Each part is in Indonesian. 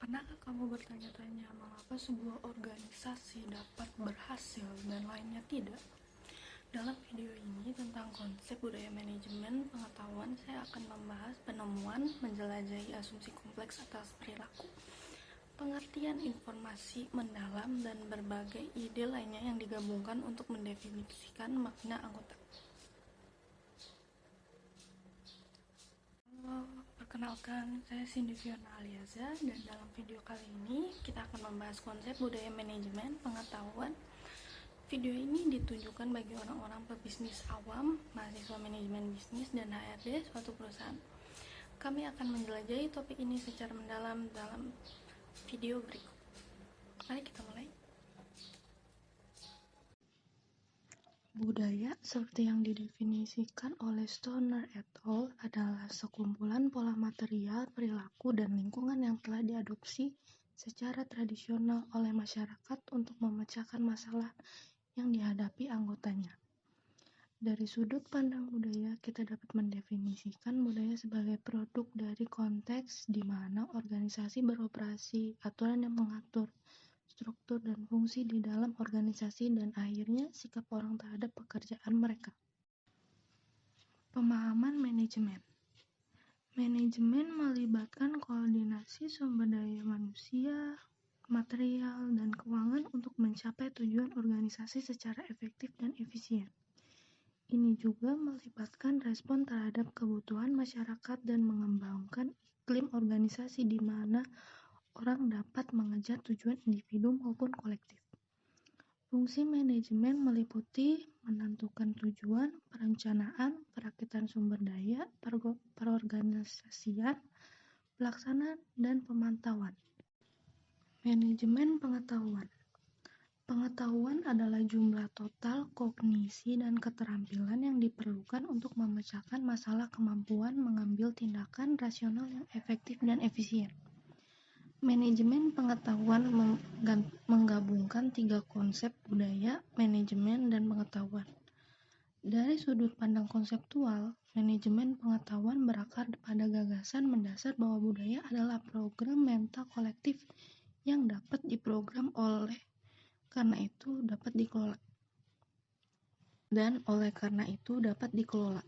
Pernahkah kamu bertanya-tanya mengapa sebuah organisasi dapat berhasil dan lainnya tidak? Dalam video ini tentang konsep budaya manajemen pengetahuan, saya akan membahas penemuan, menjelajahi asumsi kompleks atas perilaku, pengertian informasi mendalam, dan berbagai ide lainnya yang digabungkan untuk mendefinisikan makna anggota. Perkenalkan, saya Cindy Fiona Aliaza, dan dalam video kali ini kita akan membahas konsep budaya manajemen pengetahuan. Video ini ditujukan bagi orang-orang pebisnis awam, mahasiswa manajemen bisnis, dan HRD suatu perusahaan. Kami akan menjelajahi topik ini secara mendalam dalam video berikut. Mari kita mulai. Budaya, seperti yang didefinisikan oleh Stoner et al., adalah sekumpulan pola material, perilaku, dan lingkungan yang telah diadopsi secara tradisional oleh masyarakat untuk memecahkan masalah yang dihadapi anggotanya. Dari sudut pandang budaya, kita dapat mendefinisikan budaya sebagai produk dari konteks di mana organisasi beroperasi, aturan yang mengatur struktur dan fungsi di dalam organisasi, dan akhirnya sikap orang terhadap pekerjaan mereka. Pemahaman manajemen. Manajemen melibatkan koordinasi sumber daya manusia, material, dan keuangan untuk mencapai tujuan organisasi secara efektif dan efisien. Ini juga melibatkan respon terhadap kebutuhan masyarakat dan mengembangkan iklim organisasi di mana orang dapat mengejar tujuan individu maupun kolektif. Fungsi manajemen meliputi menentukan tujuan, perencanaan, perakitan sumber daya, perorganisasian, pelaksanaan, dan pemantauan. Manajemen pengetahuan. Pengetahuan adalah jumlah total kognisi dan keterampilan yang diperlukan untuk memecahkan masalah, kemampuan mengambil tindakan rasional yang efektif dan efisien. Manajemen pengetahuan menggabungkan tiga konsep budaya, manajemen, dan pengetahuan. Dari sudut pandang konseptual, manajemen pengetahuan berakar pada gagasan mendasar bahwa budaya adalah program mental kolektif yang dapat diprogram oleh karena itu dapat dikelola.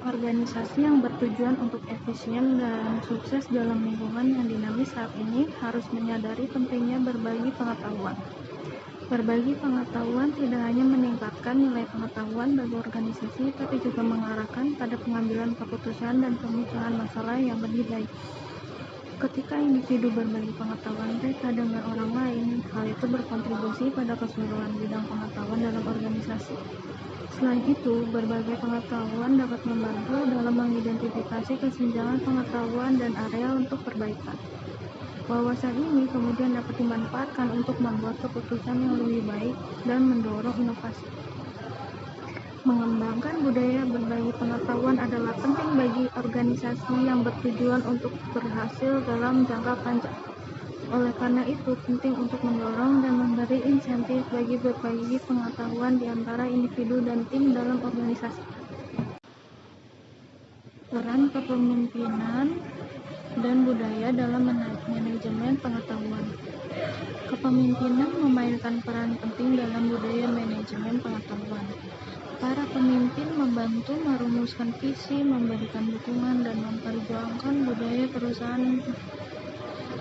Organisasi yang bertujuan untuk efisien dan sukses dalam lingkungan yang dinamis saat ini harus menyadari pentingnya berbagi pengetahuan. Berbagi pengetahuan tidak hanya meningkatkan nilai pengetahuan bagi organisasi, tapi juga mengarahkan pada pengambilan keputusan dan pemecahan masalah yang lebih baik. Ketika individu berbagi pengetahuan mereka dengan orang lain, hal itu berkontribusi pada keseluruhan bidang pengetahuan dalam organisasi. Selain itu, berbagai pengetahuan dapat membantu dalam mengidentifikasi kesenjangan pengetahuan dan area untuk perbaikan. Wawasan ini kemudian dapat dimanfaatkan untuk membuat keputusan yang lebih baik dan mendorong inovasi. Mengembangkan budaya berbagi pengetahuan adalah penting bagi organisasi yang bertujuan untuk berhasil dalam jangka panjang. Oleh karena itu, penting untuk mendorong dan memberi insentif bagi berbagi pengetahuan di antara individu dan tim dalam organisasi. Peran kepemimpinan dan budaya dalam manajemen pengetahuan. Kepemimpinan memainkan peran penting dalam budaya manajemen pengetahuan. Para pemimpin membantu merumuskan visi, memberikan dukungan, dan memperjuangkan budaya perusahaan.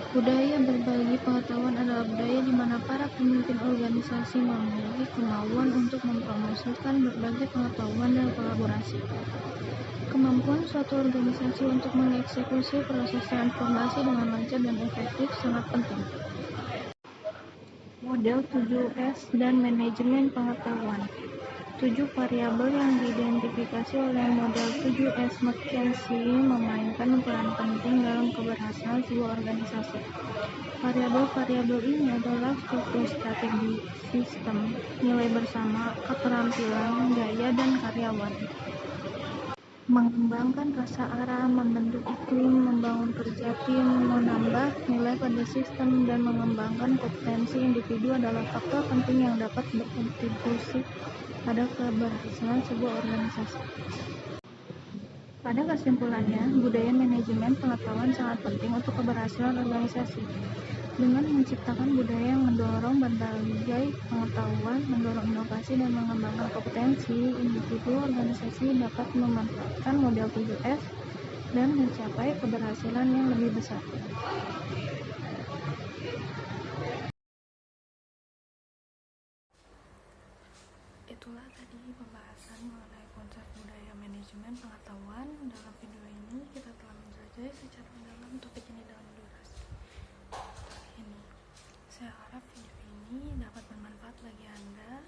Budaya berbagi pengetahuan adalah budaya di mana para pemimpin organisasi memiliki kemauan untuk mempromosikan berbagai pengetahuan dan kolaborasi. Kemampuan suatu organisasi untuk mengeksekusi proses transformasi dengan lancar dan efektif sangat penting. Model 7S dan manajemen pengetahuan. 7 variabel yang diidentifikasi oleh model 7S McKinsey memainkan peran penting dalam keberhasilan sebuah organisasi. Variabel-variabel ini adalah struktur strategi, sistem, nilai bersama, keterampilan, gaya, dan karyawan. Mengembangkan rasa arah, membentuk iklim, membangun kerja tim, menambah nilai pada sistem, dan mengembangkan kompetensi individu adalah faktor penting yang dapat berkontribusi pada keberhasilan sebuah organisasi. Pada kesimpulannya, budaya manajemen pengetahuan sangat penting untuk keberhasilan organisasi. Dengan menciptakan budaya yang mendorong berbagai pengetahuan, mendorong inovasi, dan mengembangkan kompetensi, individu organisasi dapat memanfaatkan model 7S dan mencapai keberhasilan yang lebih besar. Itulah tadi pembahasan mengenai konsep budaya manajemen pengetahuan. Dalam video ini kita telah menjelajahi secara mendalam topik ini dalam durasi ini. Saya harap video ini dapat bermanfaat bagi Anda.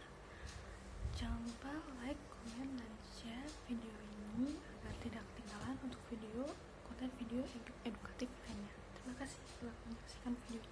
Jangan lupa like, komen, dan share video ini agar tidak ketinggalan untuk konten video edukatif lainnya. Terima kasih telah menyaksikan video.